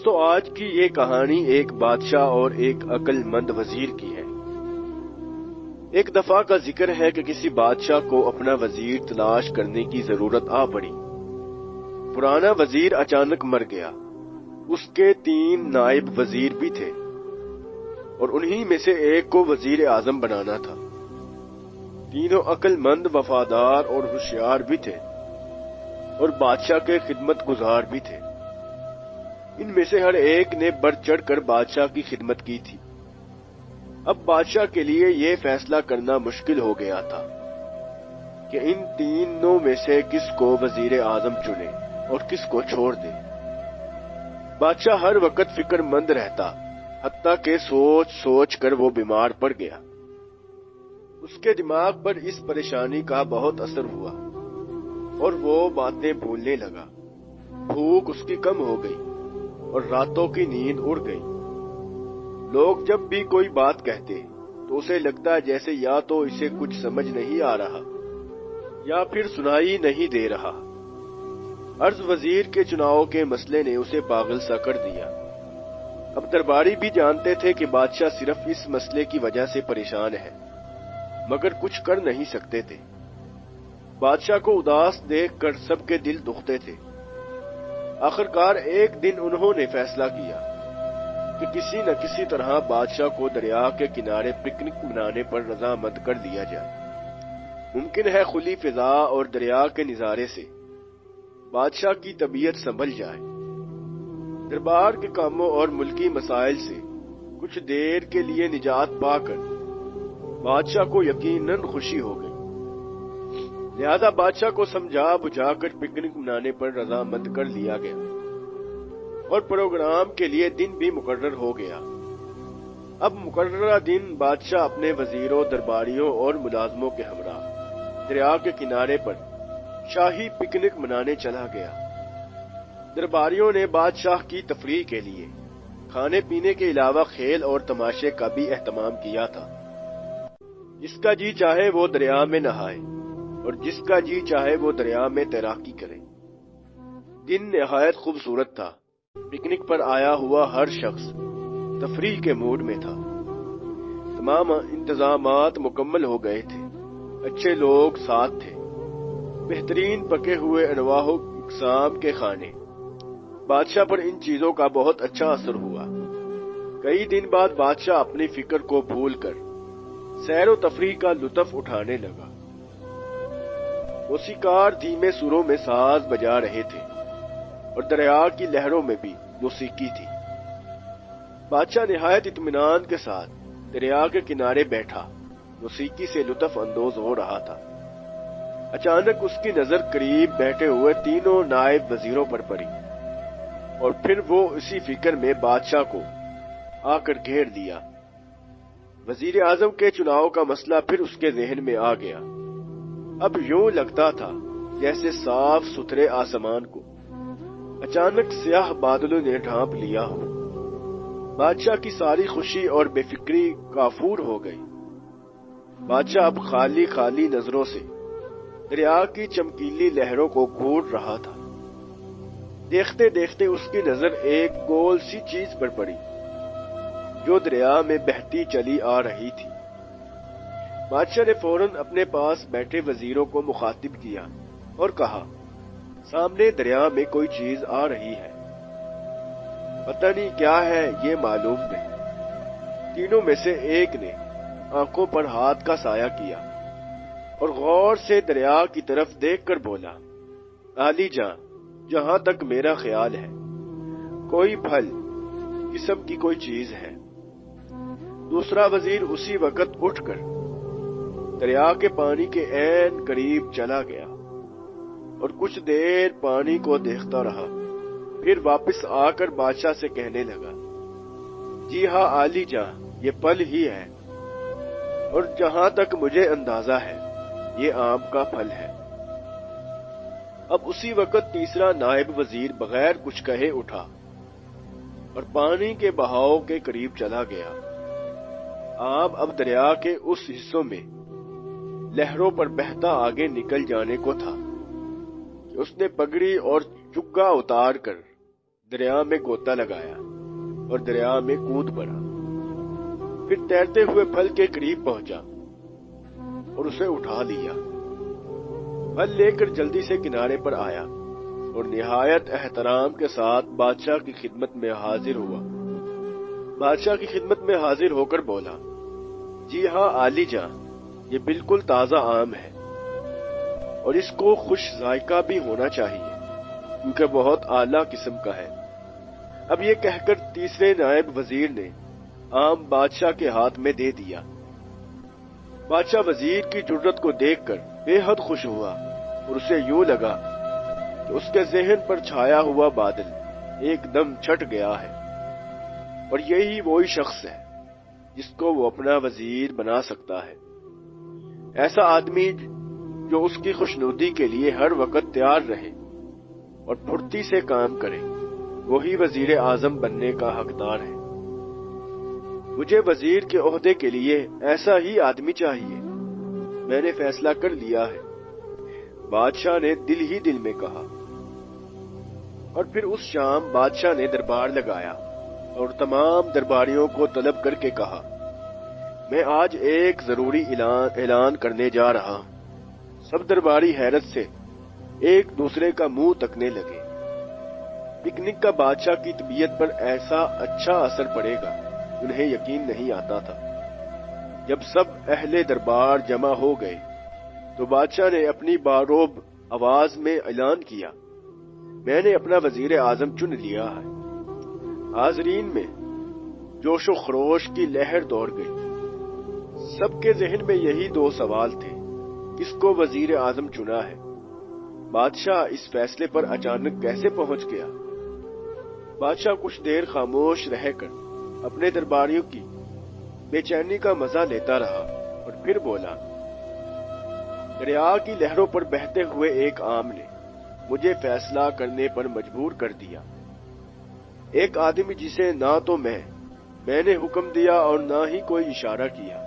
دوستو، آج کی یہ کہانی ایک بادشاہ اور ایک عقل مند وزیر کی ہے۔ ایک دفعہ کا ذکر ہے کہ کسی بادشاہ کو اپنا وزیر تلاش کرنے کی ضرورت آ پڑی۔ پرانا وزیر اچانک مر گیا۔ اس کے 3 نائب وزیر بھی تھے اور انہی میں سے ایک کو وزیر اعظم بنانا تھا۔ تینوں عقل مند، وفادار اور ہوشیار بھی تھے اور بادشاہ کے خدمت گزار بھی تھے۔ ان میں سے ہر ایک نے بڑھ چڑھ کر بادشاہ کی خدمت کی تھی۔ اب بادشاہ کے لیے یہ فیصلہ کرنا مشکل ہو گیا تھا کہ ان تینوں میں سے کس کو وزیر اعظم چنے اور کس کو چھوڑ دے۔ بادشاہ ہر وقت فکر مند رہتا، حتیٰ کہ سوچ سوچ کر وہ بیمار پڑ گیا۔ اس کے دماغ پر اس پریشانی کا بہت اثر ہوا اور وہ باتیں بھولنے لگا۔ بھوک اس کی کم ہو گئی اور راتوں کی نیند اڑ گئی۔ لوگ جب بھی کوئی بات کہتے تو اسے لگتا جیسے یا تو اسے کچھ سمجھ نہیں آ رہا یا پھر سنائی نہیں دے رہا۔ عرض وزیر کے چناؤ کے مسئلے نے اسے پاگل سا کر دیا۔ اب درباری بھی جانتے تھے کہ بادشاہ صرف اس مسئلے کی وجہ سے پریشان ہے، مگر کچھ کر نہیں سکتے تھے۔ بادشاہ کو اداس دیکھ کر سب کے دل دکھتے تھے۔ آخرکار ایک دن انہوں نے فیصلہ کیا کہ کسی نہ کسی طرح بادشاہ کو دریا کے کنارے پکنک منانے پر رضامند کر دیا جائے۔ ممکن ہے کھلی فضا اور دریا کے نظارے سے بادشاہ کی طبیعت سنبھل جائے۔ دربار کے کاموں اور ملکی مسائل سے کچھ دیر کے لیے نجات پا کر بادشاہ کو یقیناً خوشی ہو گئی۔ لہذا بادشاہ کو سمجھا بجھا کر پکنک منانے پر رضامند کر لیا گیا اور پروگرام کے لیے دن بھی مقرر ہو گیا۔ اب مقررہ دن بادشاہ اپنے وزیروں، درباریوں اور ملازموں کے ہمراہ دریا کے کنارے پر شاہی پکنک منانے چلا گیا۔ درباریوں نے بادشاہ کی تفریح کے لیے کھانے پینے کے علاوہ کھیل اور تماشے کا بھی اہتمام کیا تھا۔ جس کا جی چاہے وہ دریا میں نہائے اور جس کا جی چاہے وہ دریا میں تیراکی کرے۔ دن نہایت خوبصورت تھا۔ پکنک پر آیا ہوا ہر شخص تفریح کے موڈ میں تھا۔ تمام انتظامات مکمل ہو گئے تھے۔ اچھے لوگ ساتھ تھے، بہترین پکے ہوئے انواع و اقسام کے کھانے۔ بادشاہ پر ان چیزوں کا بہت اچھا اثر ہوا۔ کئی دن بعد بادشاہ اپنی فکر کو بھول کر سیر و تفریح کا لطف اٹھانے لگا۔ موسیقار دھیمے سروں میں ساز بجا رہے تھے اور دریا کی لہروں میں بھی موسیقی تھی۔ بادشاہ نہایت اطمینان کے ساتھ دریا کے کنارے بیٹھا موسیقی سے لطف اندوز ہو رہا تھا۔ اچانک اس کی نظر قریب بیٹھے ہوئے تینوں نائب وزیروں پر پڑی اور پھر وہ اسی فکر میں بادشاہ کو آ کر گھیر دیا۔ وزیر اعظم کے چناؤ کا مسئلہ پھر اس کے ذہن میں آ گیا۔ اب یوں لگتا تھا جیسے صاف ستھرے آسمان کو اچانک سیاہ بادلوں نے ڈھانپ لیا ہو۔ بادشاہ کی ساری خوشی اور بے فکری کافور ہو گئی۔ بادشاہ اب خالی خالی نظروں سے دریا کی چمکیلی لہروں کو گھور رہا تھا۔ دیکھتے دیکھتے اس کی نظر ایک گول سی چیز پر پڑی جو دریا میں بہتی چلی آ رہی تھی۔ بادشاہ نے فوراً اپنے پاس بیٹھے وزیروں کو مخاطب کیا اور کہا، سامنے دریا میں کوئی چیز آ رہی ہے، پتہ نہیں کیا ہے، یہ معلوم نہیں۔ تینوں میں سے ایک نے آنکھوں پر ہاتھ کا سایہ کیا اور غور سے دریا کی طرف دیکھ کر بولا، عالی جاں، جہاں تک میرا خیال ہے کوئی پھل قسم کی کوئی چیز ہے۔ دوسرا وزیر اسی وقت اٹھ کر دریا کے پانی کے عین قریب چلا گیا اور کچھ دیر پانی کو دیکھتا رہا، پھر واپس آ کر بادشاہ سے کہنے لگا، جی ہاں عالی جاں، یہ پھل ہی ہے اور جہاں تک مجھے اندازہ ہے یہ آم کا پھل ہے۔ اب اسی وقت تیسرا نائب وزیر بغیر کچھ کہے اٹھا اور پانی کے بہاؤ کے قریب چلا گیا۔ آم اب دریا کے اس حصوں میں لہروں پر بہتا آگے نکل جانے کو تھا کہ اس نے پگڑی اور چگا اتار کر دریا میں غوطہ لگایا اور دریا میں کود پڑا، پھر تیرتے ہوئے پھل کے قریب پہنچا اور اسے اٹھا لیا۔ پھل لے کر جلدی سے کنارے پر آیا اور نہایت احترام کے ساتھ بادشاہ کی خدمت میں حاضر ہوا۔ بادشاہ کی خدمت میں حاضر ہو کر بولا، جی ہاں عالی جاں، یہ بالکل تازہ آم ہے اور اس کو خوش ذائقہ بھی ہونا چاہیے کیونکہ بہت اعلیٰ قسم کا ہے۔ اب یہ کہہ کر تیسرے نائب وزیر نے آم بادشاہ کے ہاتھ میں دے دیا۔ بادشاہ وزیر کی جرت کو دیکھ کر بے حد خوش ہوا اور اسے یوں لگا کہ اس کے ذہن پر چھایا ہوا بادل ایک دم چھٹ گیا ہے اور یہی وہی شخص ہے جس کو وہ اپنا وزیر بنا سکتا ہے۔ ایسا آدمی جو اس کی خوشنودی کے لیے ہر وقت تیار رہے اور پھرتی سے کام کرے، وہی وزیر اعظم بننے کا حقدار ہے۔ مجھے وزیر کے عہدے کے لیے ایسا ہی آدمی چاہیے، میں نے فیصلہ کر لیا ہے، بادشاہ نے دل ہی دل میں کہا۔ اور پھر اس شام بادشاہ نے دربار لگایا اور تمام درباریوں کو طلب کر کے کہا، میں آج ایک ضروری اعلان کرنے جا رہا ہوں۔ سب درباری حیرت سے ایک دوسرے کا منہ تکنے لگے۔ پکنک کا بادشاہ کی طبیعت پر ایسا اچھا اثر پڑے گا انہیں یقین نہیں آتا تھا۔ جب سب اہل دربار جمع ہو گئے تو بادشاہ نے اپنی باروب آواز میں اعلان کیا، میں نے اپنا وزیر اعظم چن لیا ہے۔ حاضرین میں جوش و خروش کی لہر دوڑ گئی۔ سب کے ذہن میں یہی دو سوال تھے، کس کو وزیر اعظم چنا ہے؟ بادشاہ اس فیصلے پر اچانک کیسے پہنچ گیا؟ بادشاہ کچھ دیر خاموش رہ کر اپنے درباریوں کی بے چینی کا مزہ لیتا رہا اور پھر بولا، دریا کی لہروں پر بہتے ہوئے ایک آم نے مجھے فیصلہ کرنے پر مجبور کر دیا۔ ایک آدمی جسے نہ تو میں نے حکم دیا اور نہ ہی کوئی اشارہ کیا،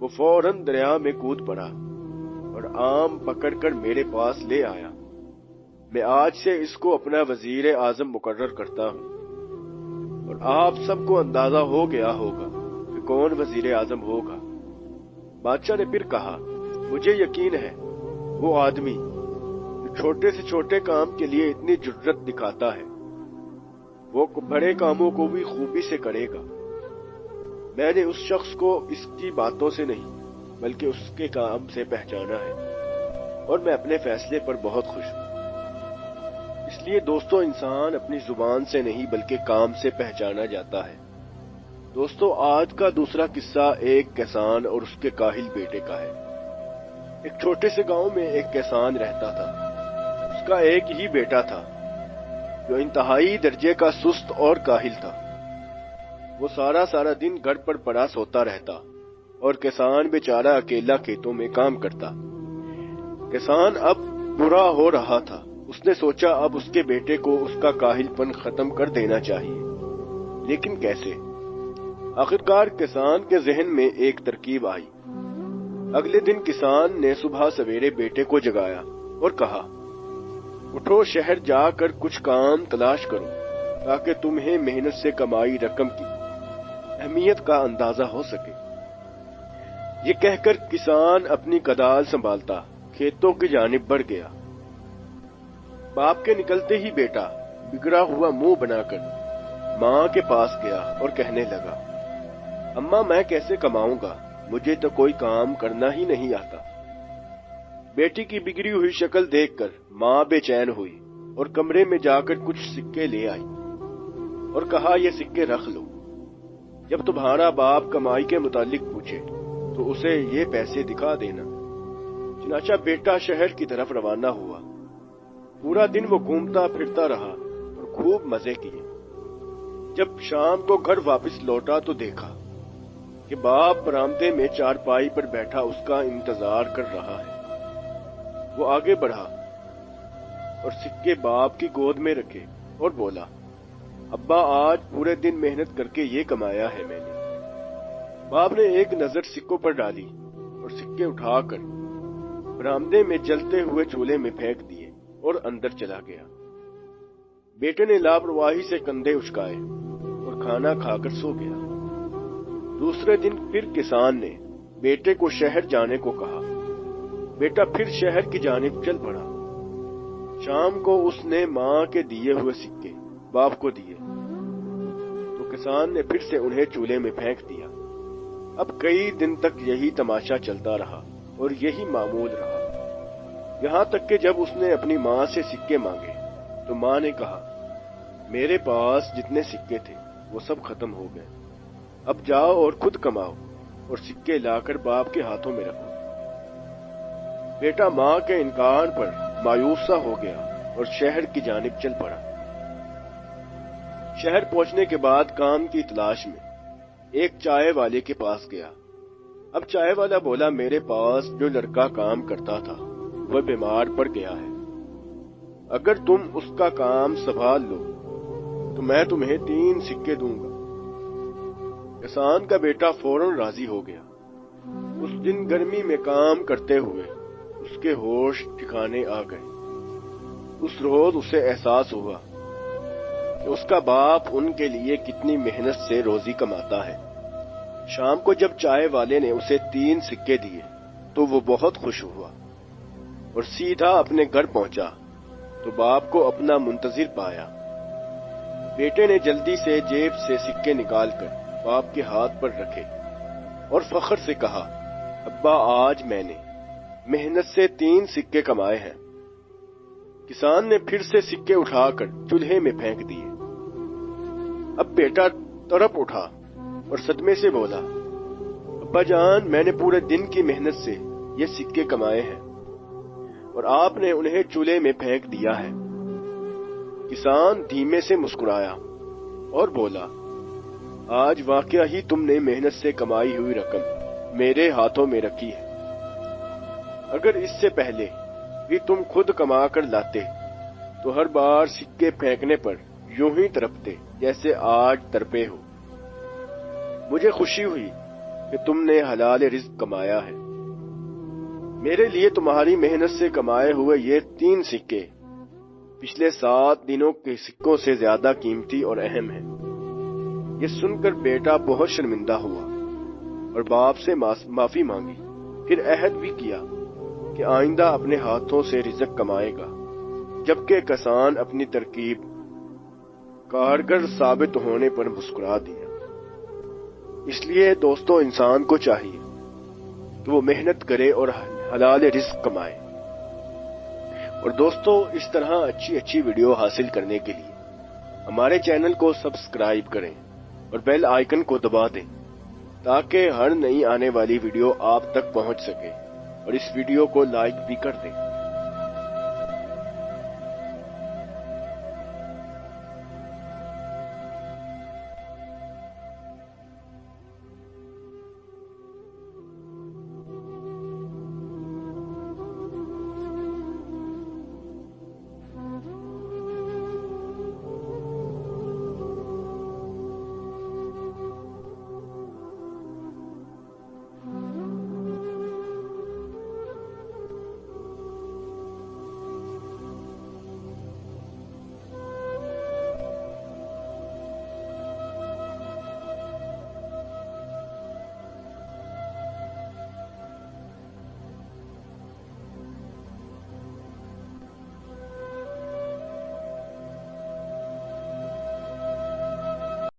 وہ فوراً دریا میں کود پڑا اور آم پکڑ کر میرے پاس لے آیا۔ میں آج سے اس کو اپنا وزیر اعظم مقرر کرتا ہوں اور آپ سب کو اندازہ ہو گیا ہوگا کہ کون وزیر اعظم ہوگا۔ بادشاہ نے پھر کہا، مجھے یقین ہے وہ آدمی جو چھوٹے سے چھوٹے کام کے لیے اتنی جرت دکھاتا ہے وہ بڑے کاموں کو بھی خوبی سے کرے گا۔ میں نے اس شخص کو اس کی باتوں سے نہیں بلکہ اس کے کام سے پہچانا ہے اور میں اپنے فیصلے پر بہت خوش ہوں۔ اس لیے دوستو، انسان اپنی زبان سے نہیں بلکہ کام سے پہچانا جاتا ہے۔ دوستو، آج کا دوسرا قصہ ایک کسان اور اس کے کاہل بیٹے کا ہے۔ ایک چھوٹے سے گاؤں میں ایک کسان رہتا تھا۔ اس کا ایک ہی بیٹا تھا جو انتہائی درجے کا سست اور کاہل تھا۔ وہ سارا دن گھر پر پڑا سوتا رہتا اور کسان بیچارہ اکیلا کھیتوں میں کام کرتا۔ کسان اب برا ہو رہا تھا۔ اس نے سوچا اب اس کے بیٹے کو اس کا کاہل پن ختم کر دینا چاہیے، لیکن کیسے؟ آخرکار کسان کے ذہن میں ایک ترکیب آئی۔ اگلے دن کسان نے صبح سویرے بیٹے کو جگایا اور کہا، اٹھو، شہر جا کر کچھ کام تلاش کرو تاکہ تمہیں محنت سے کمائی رقم کی اہمیت کا اندازہ ہو سکے۔ یہ کہہ کر کسان اپنی کدال سنبھالتا کھیتوں کی جانب بڑھ گیا۔ باپ کے نکلتے ہی بیٹا بگڑا ہوا منہ بنا کر ماں کے پاس گیا اور کہنے لگا، اماں، میں کیسے کماؤں گا؟ مجھے تو کوئی کام کرنا ہی نہیں آتا۔ بیٹی کی بگڑی ہوئی شکل دیکھ کر ماں بے چین ہوئی اور کمرے میں جا کر کچھ سکے لے آئی اور کہا، یہ سکے رکھ لو، جب تمہارا باپ کمائی کے متعلق پوچھے تو اسے یہ پیسے دکھا دینا۔ چنانچہ بیٹا شہر کی طرف روانہ ہوا۔ پورا دن وہ گھومتا پھرتا رہا اور خوب مزے کیے۔ جب شام کو گھر واپس لوٹا تو دیکھا کہ باپ برآمدے میں چارپائی پر بیٹھا اس کا انتظار کر رہا ہے۔ وہ آگے بڑھا اور سکے باپ کی گود میں رکھے اور بولا، ابا، آج پورے دن محنت کر کے یہ کمایا ہے میں نے۔ باپ نے ایک نظر سکوں پر ڈالی اور سکے اٹھا کر برآمدے میں جلتے ہوئے چولہے میں پھینک دیے اور اندر چلا گیا۔ بیٹے نے لاپرواہی سے کندھے اچکائے اور کھانا کھا کر سو گیا۔ دوسرے دن پھر کسان نے بیٹے کو شہر جانے کو کہا۔ بیٹا پھر شہر کی جانب چل پڑا۔ شام کو اس نے ماں کے دیے ہوئے سکے باپ کو دیے تو کسان نے پھر سے انہیں چولہے میں پھینک دیا۔ اب کئی دن تک یہی تماشا چلتا رہا اور یہی معمول رہا، یہاں تک کہ جب اس نے اپنی ماں سے سکے مانگے تو ماں نے کہا، میرے پاس جتنے سکے تھے وہ سب ختم ہو گئے، اب جاؤ اور خود کماؤ اور سکے لا کر باپ کے ہاتھوں میں رکھو۔ بیٹا ماں کے انکار پر مایوس سا ہو گیا اور شہر کی جانب چل پڑا۔ شہر پہنچنے کے بعد کام کی تلاش میں ایک چائے والے کے پاس گیا۔ اب چائے والا بولا، میرے پاس جو لڑکا کام کرتا تھا وہ بیمار پڑ گیا ہے، اگر تم اس کا کام سنبھال لو تو میں تمہیں 3 سکے دوں گا۔ کسان کا بیٹا فوراً راضی ہو گیا۔ اس دن گرمی میں کام کرتے ہوئے اس کے ہوش ٹھکانے آ گئے۔ اس روز اسے احساس ہوا کہ اس کا باپ ان کے لیے کتنی محنت سے روزی کماتا ہے۔ شام کو جب چائے والے نے اسے 3 سکے دیے تو وہ بہت خوش ہوا اور سیدھا اپنے گھر پہنچا تو باپ کو اپنا منتظر پایا۔ بیٹے نے جلدی سے جیب سے سکے نکال کر باپ کے ہاتھ پر رکھے اور فخر سے کہا، ابا آج میں نے محنت سے 3 سکے کمائے ہیں۔ کسان نے پھر سے سکے اٹھا کر چولہے میں پھینک دیے۔ اب بیٹا تڑپ اٹھا اور صدمے سے بولا، ابا جان، میں نے پورے دن کی محنت سے یہ سکے کمائے ہیں اور آپ نے انہیں چولہے میں پھینک دیا ہے۔ کسان دھیمے سے مسکرایا اور بولا، آج واقعہ ہی تم نے محنت سے کمائی ہوئی رقم میرے ہاتھوں میں رکھی ہے، اگر اس سے پہلے بھی تم خود کما کر لاتے تو ہر بار سکے پھینکنے پر یوں ہی تڑپتے جیسے آج تڑپے ہو۔ مجھے خوشی ہوئی کہ تم نے حلال رزق کمایا ہے۔ میرے لیے تمہاری محنت سے کمائے ہوئے یہ 3 سکے پچھلے 7 دنوں کے سکوں سے زیادہ قیمتی اور اہم ہیں۔ یہ سن کر بیٹا بہت شرمندہ ہوا اور باپ سے معافی مانگی، پھر عہد بھی کیا کہ آئندہ اپنے ہاتھوں سے رزق کمائے گا، جبکہ کسان اپنی ترکیب کارگر ثابت ہونے پر مسکرا دیا۔ اس لیے دوستو، انسان کو چاہیے کہ وہ محنت کرے اور حلال رزق کمائے۔ اور دوستو، اس طرح اچھی ویڈیو حاصل کرنے کے لیے ہمارے چینل کو سبسکرائب کریں اور بیل آئیکن کو دبا دیں تاکہ ہر نئی آنے والی ویڈیو آپ تک پہنچ سکے، اور اس ویڈیو کو لائک بھی کر دیں۔